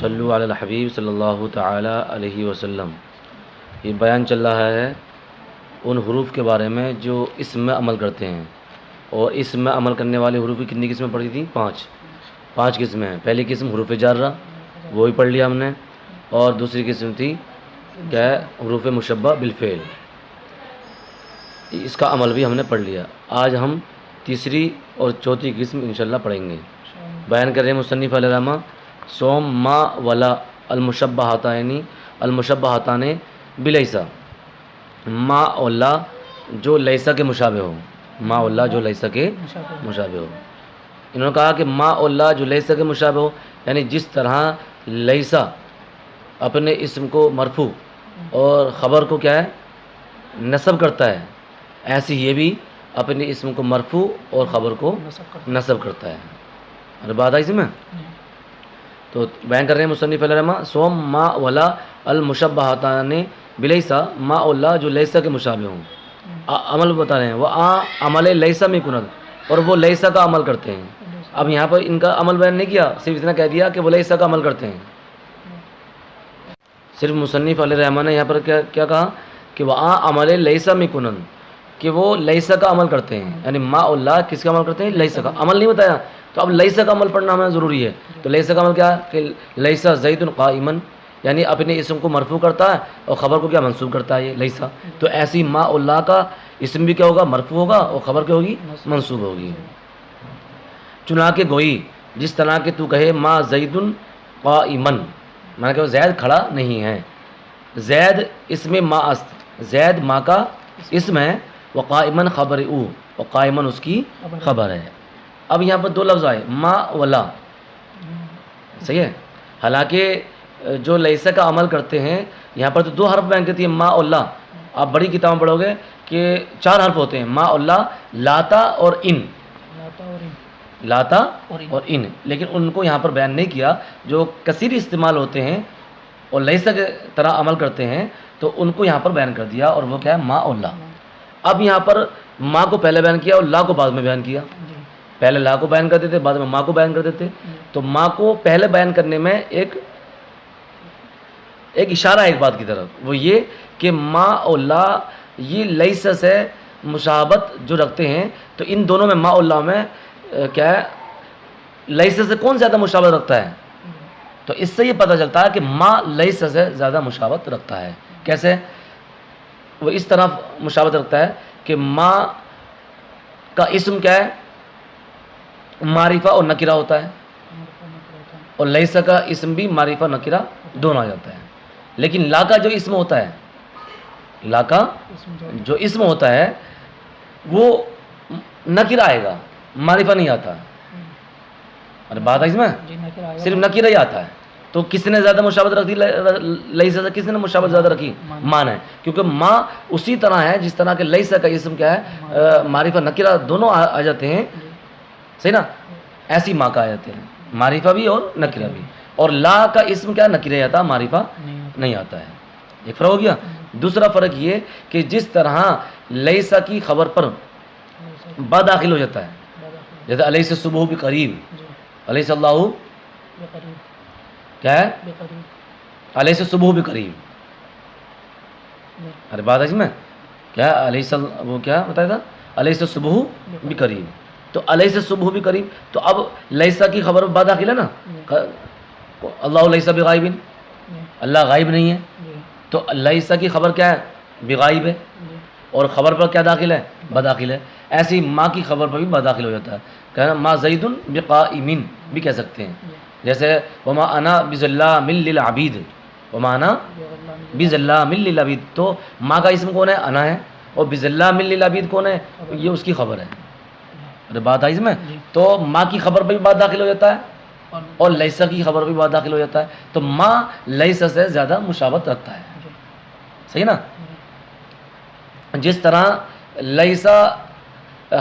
صلو علی الحبیب صلی اللہ تعالی علیہ وسلم۔ یہ بیان چل رہا ہے ان حروف کے بارے میں جو اسم میں عمل کرتے ہیں، اور اسم میں عمل کرنے والے حروف کی کتنی قسمیں پڑھی تھیں؟ پانچ قسمیں ہیں۔ پہلی قسم حروف جارہ، وہی پڑھ لیا ہم نے، اور دوسری قسم تھی کیا ہے؟ حروف مشبہ بالفعل، اس کا عمل بھی ہم نے پڑھ لیا۔ آج ہم تیسری اور چوتھی قسم انشاءاللہ پڑھیں گے۔ بیان کر رہے ہیں مصنف علیہ الرحمہ، سوم ما ولا المشبہاتان بلیسا، ما اور لا جو لیسا کے مشابہ ہو، ما اور لا جو لیسا کے مشابہ ہو۔ انہوں نے کہا کہ ما اور لا جو لیسا کے مشابہ ہو، یعنی جس طرح لیسا اپنے اسم کو مرفوع اور خبر کو کیا ہے؟ نصب کرتا ہے، ایسے یہ بھی اپنے اسم کو مرفوع اور خبر کو نصب کرتا ہے۔ اور بات آئی اس میں؟ تو بیان کر رہے ہیں مصنف علیہ الرحمہ، سوم ما ولا المشبہاتان بلیسا، ما اور لا جو لیسا کے مشابہ ہوں۔ عمل بتا رہے ہیں، وہ عمل لیسا میں کنند، اور وہ لیسا کا عمل کرتے ہیں۔ اب یہاں پر ان کا عمل بیان نہیں کیا، صرف اتنا کہہ دیا کہ وہ لیسا کا عمل کرتے ہیں۔ صرف مصنف علیہ الرحمہ نے یہاں پر کیا کہا کہ وہ عمل لیسا میں کنند، کہ وہ لیسا کا عمل کرتے ہیں، یعنی ما اور لا کس کا عمل کرتے ہیں؟ لیسا کا۔ عمل نہیں بتایا، تو اب لیسا کا عمل پڑھنا ہمیں ضروری ہے۔ تو لیسا کا عمل کیا ہے؟ کہ لیسا زید قائما، یعنی اپنے اسم کو مرفوع کرتا ہے اور خبر کو کیا منصوب کرتا ہے، یہ لیسا۔ تو ایسی ما اور لا کا اسم بھی کیا ہوگا؟ مرفوع ہوگا، اور خبر کیا ہوگی؟ منصوب ہوگی۔ چنانکہ گوئی جس طرح کہ تو کہے ما زید قائما، مانا کہ وہ زید کھڑا نہیں ہے۔ زید اسم ما است، زید ما کا اسم ہے، وقائمن خبر او، وقائمن اس کی خبر ہے۔ اب یہاں پر دو لفظ آئے، ما ولا، صحیح ہے؟ حالانکہ جو لیسا کا عمل کرتے ہیں یہاں پر تو دو حرف بیان کرتی ہے، ما اور لا۔ آپ بڑی کتاب پڑھو گے کہ 4 حرف ہوتے ہیں، ما اور لا، لاتا اور ان، لاتا اور ان، لیکن ان کو یہاں پر بیان نہیں کیا۔ جو کثیر استعمال ہوتے ہیں اور لیسا کے طرح عمل کرتے ہیں تو ان کو یہاں پر بیان کر دیا، اور وہ کیا ہے؟ ما اور لا۔ اب یہاں پر ما کو پہلے بیان کیا اور لا کو بعد میں بیان کیا۔ پہلے لا کو بیان کرتے تھے، بعد میں ما کو بیان کرتے تھے۔ تو ما کو پہلے بیان کرنے میں ایک اشارہ ہے ایک بات کی طرف، وہ یہ کہ ما اور لا یہ لیسا سے مشابہت جو رکھتے ہیں، تو ان دونوں میں ما اور لا میں کیا ہے؟ لیسا سے کون زیادہ مشابہت رکھتا ہے؟ تو اس سے یہ پتہ چلتا ہے کہ ما لیسا سے زیادہ مشابہت رکھتا ہے۔ کیسے؟ وہ اس طرح مشابہت رکھتا ہے کہ ما کا اسم کیا ہے؟ معرفہ اور نکرہ ہوتا ہے، اور لیسا کا اسم بھی معرفہ نکرہ دونوں آ جاتا ہے۔ لیکن لا کا جو اسم ہوتا ہے، لا کا جو اسم ہوتا ہے وہ نکرہ آئے گا، معرفہ نہیں آتا۔ اور بات ہے اس میں صرف نکرہ ہی آتا ہے۔ تو کس نے زیادہ مشابہت رکھی لیسا سے؟ کس نے مشابہت زیادہ رکھی؟ ما نے، کیونکہ ما اسی طرح ہے جس طرح کہ لیسا کا اسم کیا ہے؟ معرفہ نکرہ دونوں آ جاتے ہیں، صحیح نا؟ ایسی ما کا آ جاتے ہیں، معرفہ بھی اور نکرہ بھی۔ اور لا کا اسم کیا؟ نکرہ آتا، معرفہ نہیں آتا ہے۔ ایک فرق ہو گیا۔ دوسرا فرق یہ کہ جس طرح لیسا کی خبر پر با داخل ہو جاتا ہے، جیسے علیہ صبح بھی قریب، علیہ اللہ کیا ہے؟ علیہ سے صبح بھی قریب۔ ارے بات ہے اس میں کیا ہے؟ علیہ وہ کیا بتایا تھا؟ علیہ سے صبح بھی قریب۔ تو علیہ سے صبح بھی قریب، تو اب لیسا کی خبر با داخل ہے نا، اللہ لیس بغائب، اللہ غائب نہیں ہے، تو لیسا کی خبر کیا ہے؟ بغائب ہے، اور خبر پر کیا داخل ہے؟ با داخل ہے۔ ایسی ما کی خبر پر بھی با داخل ہو جاتا ہے، کہنا ما زید بقائم بھی کہہ سکتے ہیں، جیسے وما انا بظلام للعبید، وما انا بظلام للعبید، تو ما کا اسم کون ہے؟ انا ہے، اور بظلام للعبید کون ہے؟ یہ اس کی خبر ہے۔ ارے بات آئی اس میں؟ تو ما کی خبر پہ بھی بات داخل ہو جاتا ہے، اور لیسا کی خبر پہ بھی بات داخل ہو جاتا ہے۔ تو ما لیسا سے زیادہ مشابہت رکھتا ہے، صحیح نا؟ جس طرح لیسا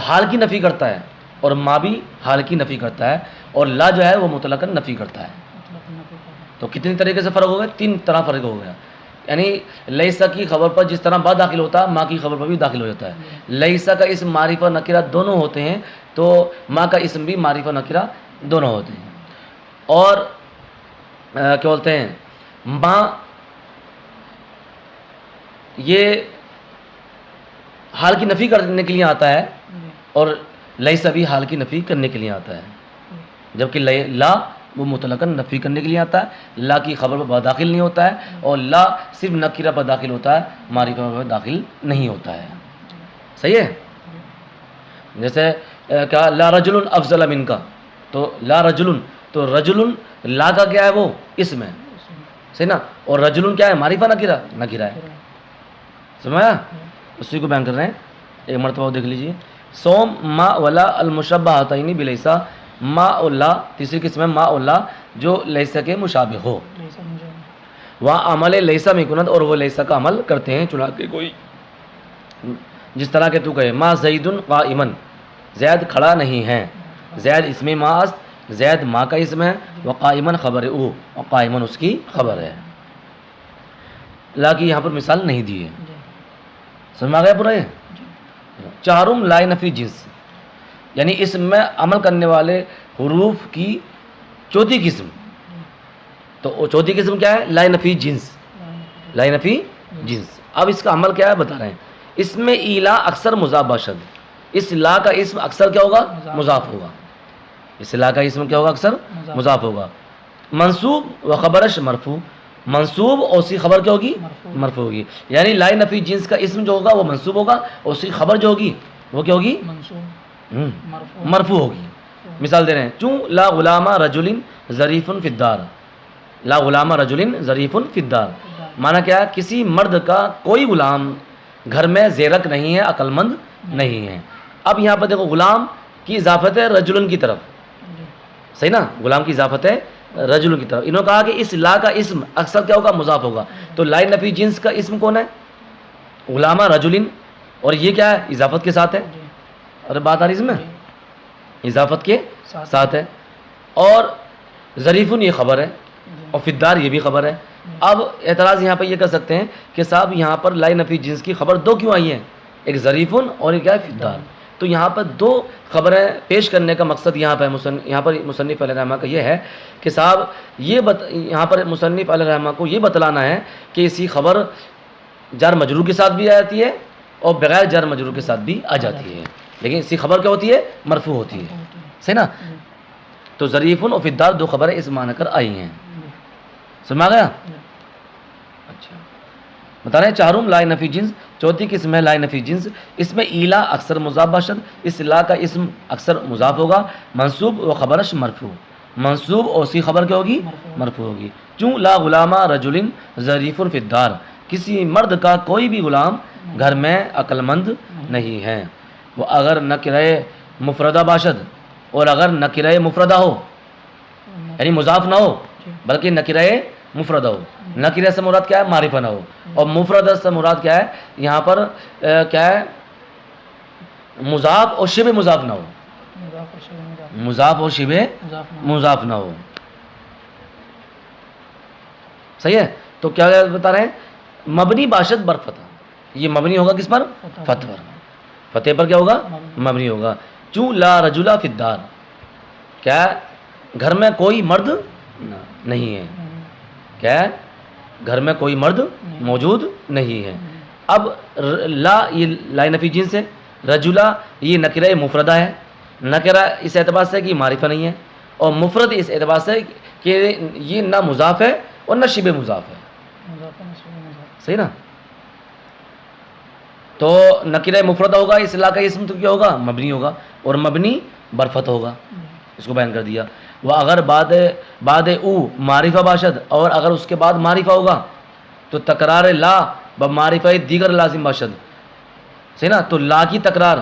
حال کی نفی کرتا ہے اور ما بھی حال کی نفی کرتا ہے، اور لا جو ہے وہ مطلقاً نفی کرتا ہے۔ تو کتنی طریقے سے فرق ہو گیا؟ 3 طرح فرق ہو گیا۔ یعنی لیسا کی خبر پر جس طرح با داخل ہوتا ہے، ما کی خبر پر بھی داخل ہو جاتا ہے۔ لیسا کا اسم معرفہ نکرہ دونوں ہوتے ہیں، تو ما کا اسم بھی معرفہ نکرہ دونوں ہوتے ہیں۔ اور کیا بولتے ہیں ما، یہ حال کی نفی کرنے کے لیے آتا ہے، اور لیسا بھی حال کی نفی کرنے کے لیے آتا ہے، جبکہ لا وہ مطلقاً نفی کرنے کے لیے آتا ہے، لا کی خبر پر داخل نہیں ہوتا ہے، اور لا صرف نکرہ پر داخل ہوتا ہے، معرفہ پر داخل نہیں ہوتا ہے. صحیح ہے؟ جیسے کہا لا رجل افضل منکا، تو لا رجل، تو رجل لا کا کیا ہے وہ اسم ہے، صحیح نا، اور رجل کیا ہے معرفہ نکرہ ہے. سمجھا؟ اسی کو بیان کر رہے ہیں. ایک مرتبہ وہ دیکھ لیجیے. سوم ما ولا المشبہتین بلیسا، ما اور لا تیسری قسم ہے، ما اور لا جو لیسا کے مشابہ ہو. وہاں عمل لیسا میں کنت، اور وہ لیسا کا عمل کرتے ہیں، چنانکہ کوئی جس طرح کہ تو کہے ما زید قائمن، زید کھڑا نہیں ہے. زید اسم ما است، زید ما کا اسم ہے، وہ قائمن خبر او، اور قائمن اس کی خبر ہے. لا کی یہاں پر مثال نہیں دی ہے. سمجھ میں آ گیا پورا یہ؟ چارم لا نفی جنس، یعنی اس میں عمل کرنے والے حروف کی چوتھی قسم. تو وہ چوتھی قسم کیا ہے؟ لا نفی جنس، لا نفی جنس. اب اس کا عمل کیا ہے بتا رہے ہیں. اس میں ایلا اکثر مضاف باشد، اس لا کا اسم اکثر کیا ہوگا؟ مضاف ہوگا. اس لا کا اسم کیا ہوگا؟ اکثر مضاف ہوگا. منصوب و خبرش مرفوع، منصوب اور اسی خبر کیا ہوگی؟ مرفوع ہوگی. یعنی لا نفی جنس کا اسم جو ہوگا وہ منصوب ہوگا، اور اسی خبر جو ہوگی وہ کیا ہوگی؟ مرفوع ہوگی. مثال دے رہے ہیں. چوں لا غلام رجل ظریف فی الدار، لا غلام رجل ظریف فی الدار، مانا کیا ہے؟ کسی مرد کا کوئی غلام گھر میں زیرک نہیں ہے، عقل مند نہیں ہے. اب یہاں پر دیکھو غلام کی اضافت ہے رجل کی طرف، صحیح نا، غلام کی اضافت ہے رجل کی طرف. انہوں نے کہا کہ اس لا کا اسم اکثر کیا ہوگا؟ مضاف ہوگا. تو لا نفی جنس کا اسم کون ہے؟ غلامہ رجل، اور یہ کیا ہے؟ اضافت کے ساتھ ہے. ارے بات آ رہی اس میں؟ اضافت کے ساتھ ہے. اور ظریفن یہ خبر ہے، اور فدار یہ بھی خبر ہے. اب اعتراض یہاں پہ یہ کر سکتے ہیں کہ صاحب یہاں پر لا نفی جنس کی خبر دو کیوں آئی ہیں؟ ایک ظریفن اور ایک کیا ہے؟ فدار. تو یہاں پر دو خبریں پیش کرنے کا مقصد یہاں پہ یہاں پر مصنف علیہ رحمہ کا یہ ہے کہ صاحب یہ یہاں پر مصنف علیہ رحمہ کو یہ بتلانا ہے کہ اسی خبر جار مجرور کے ساتھ بھی آ جاتی ہے، اور بغیر جار مجرور کے ساتھ بھی آ جاتی ہے، لیکن اسی خبر کیا ہوتی ہے؟ مرفوع ہوتی ہے. صحیح نا؟ تو ظریفن اور فدار دو خبریں اس معنی کر آئی ہیں. سمجھ آ گیا؟ اچھا بتا رہے ہیں. چہارم لا نفی جنس، چوتھی قسم ہے لا نفی جنس. اس میں ایلا اکثر مضاف باشد، اس لا کا اسم اکثر مضاف ہوگا. منصوب و خبرش مرفوع، منصوب اور اسی خبر کیا ہوگی؟ مرفوع ہوگی. چوں لا غلامہ رجل ظریف فی الدار، کسی مرد کا کوئی بھی غلام گھر میں عقل مند نہیں ہے. وہ اگر نکرہ مفردہ باشد، اور اگر نکرہ مفردہ ہو، یعنی مضاف نہ ہو بلکہ نکرہ مفردہ ہو. نکرہ سے مراد کیا ہے؟ معرفہ نہ ہو. اور مفردہ سے مراد کیا ہے؟ یہاں پر کیا ہے؟ مضاف اور شبہ مضاف نہ ہو، مضاف اور شبہ مضاف نہ ہو. صحیح ہے؟ تو کیا بتا رہے ہیں؟ مبنی باشد بر فتح، یہ مبنی ہوگا کس پر؟ فتح پر. فتح پر کیا ہوگا؟ مبنی ہوگا. چوں لا رجلا فی الدار، کیا گھر میں کوئی مرد نہیں ہے، کیا گھر میں کوئی مرد موجود نہیں ہے. اب لا یہ لا نفی جنس ہے، رجلا یہ نکرہ مفردہ ہے. نکرہ اس اعتبار سے کہ معرفہ نہیں ہے، اور مفرد اس اعتبار سے کہ یہ نہ مضاف ہے اور نہ شبہ مضاف ہے. صحیح نا؟ تو نکرہ مفردہ ہوگا، اس لا کا اسم تو کیا ہوگا؟ مبنی ہوگا، اور مبنی برفتح ہوگا. اس کو بیان کر دیا. وہ اگر بعد او معرفہ باشد، اور اگر اس کے بعد معرفہ ہوگا تو تکرار لا بمعرفہ دیگر لازم باشد. صحیح نا؟ تو لا کی تکرار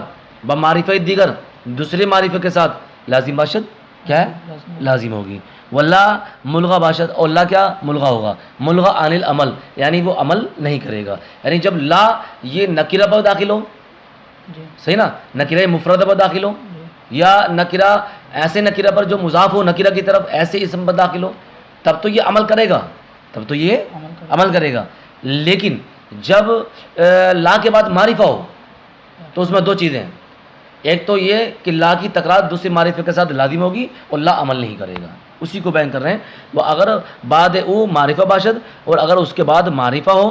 بمعرفہ دیگر دوسرے معرفہ کے ساتھ لازم باشد کیا ہے؟ لازم ہوگی. واللہ ملغا باشد، اور لا کیا؟ ملغا ہوگا. ملغا عن العمل، یعنی وہ عمل نہیں کرے گا. یعنی جب لا یہ نکرہ پر داخل ہو، صحیح نا، نکرہ مفردہ پر داخل ہو، یا نکرہ ایسے نکرہ پر جو مضاف ہو نکرہ کی طرف، ایسے اسم پر داخل ہو، تب تو یہ عمل کرے گا، تب تو یہ عمل کرے گا. لیکن جب لا کے بعد معرفہ ہو تو اس میں دو چیزیں ہیں. ایک تو یہ کہ لا کی تکرار دوسرے معرفے کے ساتھ لازم ہوگی، اور لا عمل نہیں کرے گا. اسی کو بیان کر رہے ہیں. وہ اگر بعد او معرفہ باشد اور اگر اس کے بعد معرفہ ہو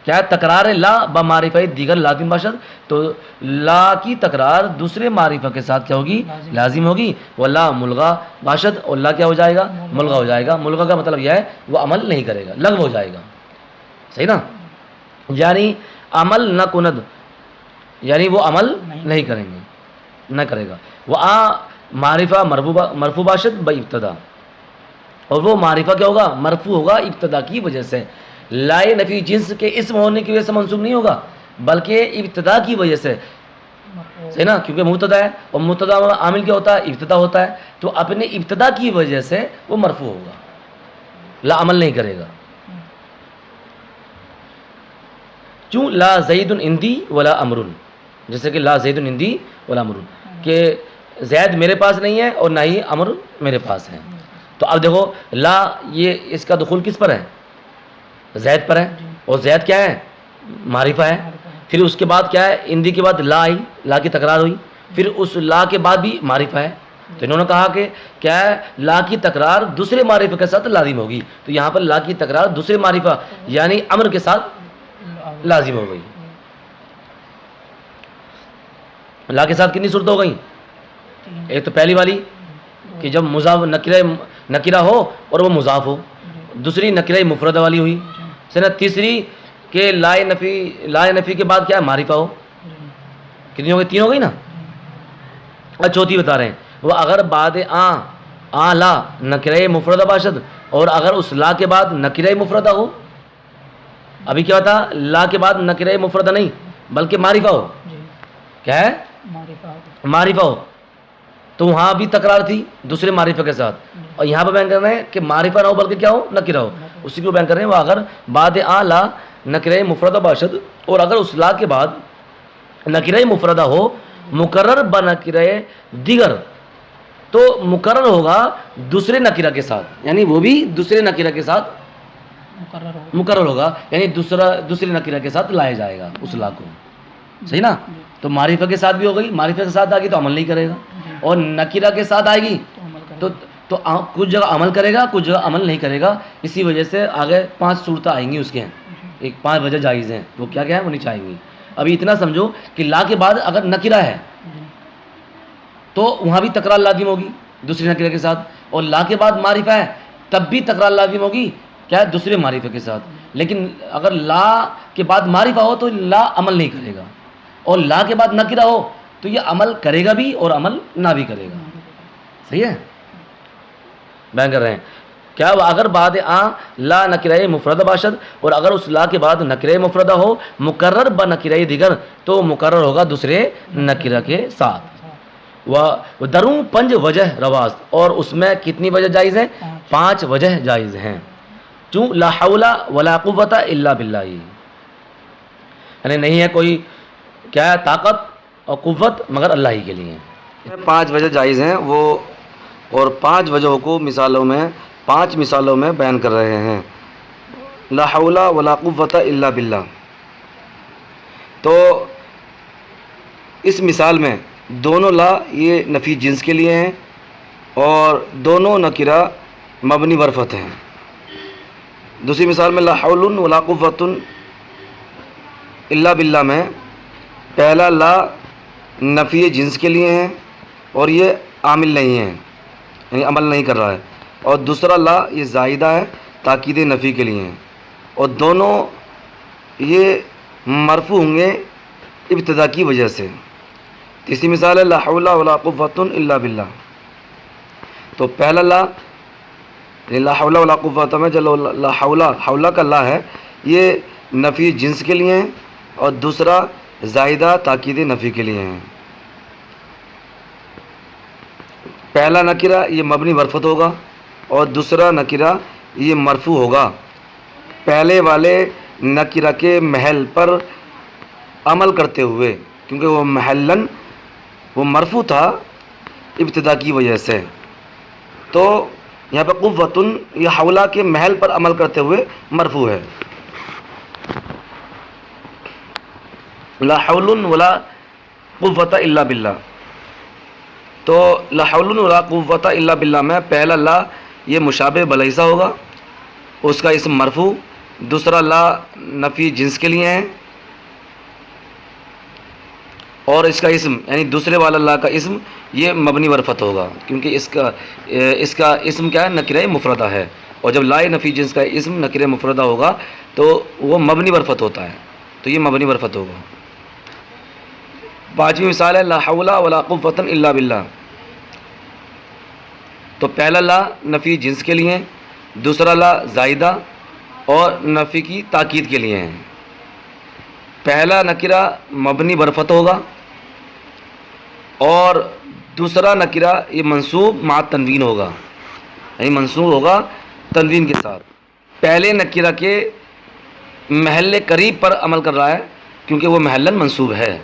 کیا ہے تکرار لا بمعرفہ دیگر لازم باشد تو لا کی تکرار دوسرے معرفہ کے ساتھ کیا ہوگی لازم ہوگی. واللہ ملغا باشد اور لا کیا ہو جائے گا ملغا ہو جائے گا. ملغا کا مطلب یہ ہے وہ عمل نہیں کرے گا لغو ہو جائے گا. صحیح نا یعنی عمل نہ کند یعنی وہ عمل نہیں کریں گے نہ کرے گا. وہ معرفہ مرفوع باشد ب ابتدا اور وہ معرفہ کیا ہوگا مرفوع ہوگا ابتدا کی وجہ سے. لائے نفی جنس کے اسم ہونے کی وجہ سے منصوب نہیں ہوگا بلکہ ابتدا کی وجہ سے. صحیح نا کیونکہ مبتدا ہے اور مبتدا عامل کیا ہوتا ہے ابتدا ہوتا ہے تو اپنے ابتدا کی وجہ سے وہ مرفوع ہوگا لا عمل نہیں کرے گا. کیوں لا زید عندی ولا امر جیسے کہ لا زید عندی ولا امر کہ زید میرے پاس نہیں ہے اور نہ ہی امر میرے پاس ہے. تو اب دیکھو لا یہ اس کا دخول کس پر ہے زید پر ہے اور زید کیا ہے معرفہ ہے. پھر اس کے بعد کیا ہے اندی کے بعد لا آئی لا کی تکرار ہوئی پھر اس لا کے بعد بھی معرفہ ہے. تو انہوں نے کہا کہ کیا ہے لا کی تکرار دوسرے معرفہ کے ساتھ لازم ہوگی. تو یہاں پر لا کی تکرار دوسرے معرفہ یعنی امر کے ساتھ لازم ہو گئی. لا کے ساتھ کتنی صورت ہو گئی ایک تو پہلی والی کہ جب مضاف نکرہ ہو اور وہ مضاف ہو. دوسری نکرہ مفردہ والی ہوئی. تیسری کہ لائے نفی کے بعد کیا ہے معرفہ ہو. کتنی ہو گئی تین ہو گئی نا. اور چوتھی بتا رہے ہیں وہ اگر بعد آ لا نکرہ مفردہ باشد اور اگر اس لا کے بعد نکرہ مفردہ ہو. ابھی کیا تھا لا کے بعد نکرہ مفردہ نہیں بلکہ معرفہ ہو. کیا ہے معرفہ ہو تو وہاں بھی تکرار تھی دوسرے معرفہ کے ساتھ. اور یہاں پہ بیان کر رہے ہیں کہ معرفہ نہ ہو بلکہ کیا ہو نکرہ ہو. اسی کو بیان کر رہے ہیں وہ اگر بعد لا نکرہ مفردہ باشد اور اگر اس لا کے بعد نکرہ مفردہ ہو مقرر بنکرہ دیگر تو مقرر ہوگا دوسرے نکرہ کے ساتھ یعنی وہ بھی دوسرے نکرہ کے ساتھ مقرر ہوگا یعنی دوسرے نکرہ کے ساتھ لایا جائے گا اس لا کو. صحیح نا. تو معرفہ کے ساتھ بھی ہو گئی معرفہ کے ساتھ آ گئی تو عمل نہیں کرے گا اور نکرہ کے ساتھ آئے گی تو کچھ جگہ عمل کرے گا کچھ جگہ عمل نہیں کرے گا. اسی وجہ سے آگے 5 صورتیں آئیں گی اس کے ایک 5 وجہ جائز ہیں وہ کیا ہے وہ نہیں چاہیں گی. ابھی اتنا سمجھو کہ لا کے بعد اگر نکرہ ہے تو وہاں بھی تکرار لازم ہوگی دوسری نکرہ کے ساتھ اور لا کے بعد معرفہ ہے تب بھی تکرار لازم ہوگی کیا ہے دوسرے معرفہ کے ساتھ. لیکن اگر لا کے بعد معرفہ ہو تو لا عمل نہیں کرے گا اور لا کے بعد نکرہ ہو تو یہ عمل کرے گا بھی اور عمل نہ بھی کرے گا. صحیح ہے بیان کر رہے ہیں کیا اگر بعد لا نکرہ مفردہ باشد اور اگر اس لا کے بعد نکرہ مفردہ ہو مقرر بنکرہ دیگر تو مقرر ہوگا دوسرے نکرہ کے ساتھ. وہ دروں 5 وجہ رواز اور اس میں کتنی وجہ جائز ہیں 5 وجہ جائز ہیں. چوں لا حول ولا قوت الا باللہ یعنی نہیں ہے کوئی کیا ہے طاقت اور قوت مگر اللہ ہی کے لیے. 5 وجہ جائز ہیں وہ اور 5 وجہوں کو مثالوں میں 5 مثالوں میں بیان کر رہے ہیں. لا حول ولا قوت الا باللہ تو اس مثال میں دونوں لا یہ نفی جنس کے لیے ہیں اور دونوں نکرہ مبنی برفت ہیں. دوسری مثال میں لا حول ولا قوت الا باللہ میں پہلا لا نفی جنس کے لیے ہیں اور یہ عامل نہیں ہے یعنی عمل نہیں کر رہا ہے اور دوسرا لا یہ زائدہ ہے تاکید نفی کے لیے ہیں اور دونوں یہ مرفوع ہوں گے ابتدا کی وجہ سے. تیسری مثال ہے لا حول ولا قوت الا باللہ تو پہلا لا لا حول ولا قوت میں جو لا حول کا لا ہے یہ نفی جنس کے لیے ہیں اور دوسرا زائدہ تاکید نفی کے لیے ہیں. پہلا نکرہ یہ مبنی برفت ہوگا اور دوسرا نکرہ یہ مرفوع ہوگا پہلے والے نکرہ کے محل پر عمل کرتے ہوئے کیونکہ وہ محلن وہ مرفوع تھا ابتدا کی وجہ سے. تو یہاں پہ قوتن یہ حولہ کے محل پر عمل کرتے ہوئے مرفوع ہے. لا حول ولا قوت الا باللہ تو لا حول ولا قوت الا باللہ میں پہلا لا یہ مشابہ بلیسا ہوگا، اس کا اسم مرفوع، دوسرا لا نفی جنس کے لیے ہے، اور اس کا اسم یعنی دوسرے والا لا کا اسم یہ مبنی برفت ہوگا، کیونکہ اس کا اسم کیا ہے؟ نکرہ مفردہ ہے، اور جب لا نفی جنس کا اسم نکرہ مفردہ ہوگا تو وہ مبنی برفت ہوتا ہے، تو یہ مبنی برفت ہوگا۔ پانچویں مثال ہے لا حول ولا قوت الا باللہ، تو پہلا لا نفی جنس کے لیے، دوسرا لا زائدہ اور نفی کی تاکید کے لیے ہے۔ پہلا نکرہ مبنی برفت ہوگا اور دوسرا نکرہ یہ منصوب مع تنوین ہوگا، یعنی منصوب ہوگا تنوین کے ساتھ۔ پہلے نکرہ کے محل قریب پر عمل کر رہا ہے کیونکہ وہ محلاً منصوب ہے،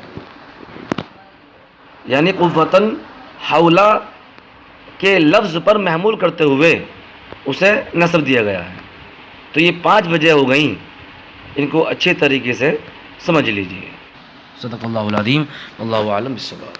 یعنی قوتاً حولا کے لفظ پر محمول کرتے ہوئے اسے نصب دیا گیا ہے۔ تو یہ 5 وجہ ہو گئیں، ان کو اچھے طریقے سے سمجھ لیجیے۔ صدق اللہ العظیم، اللہ اعلم بالصواب۔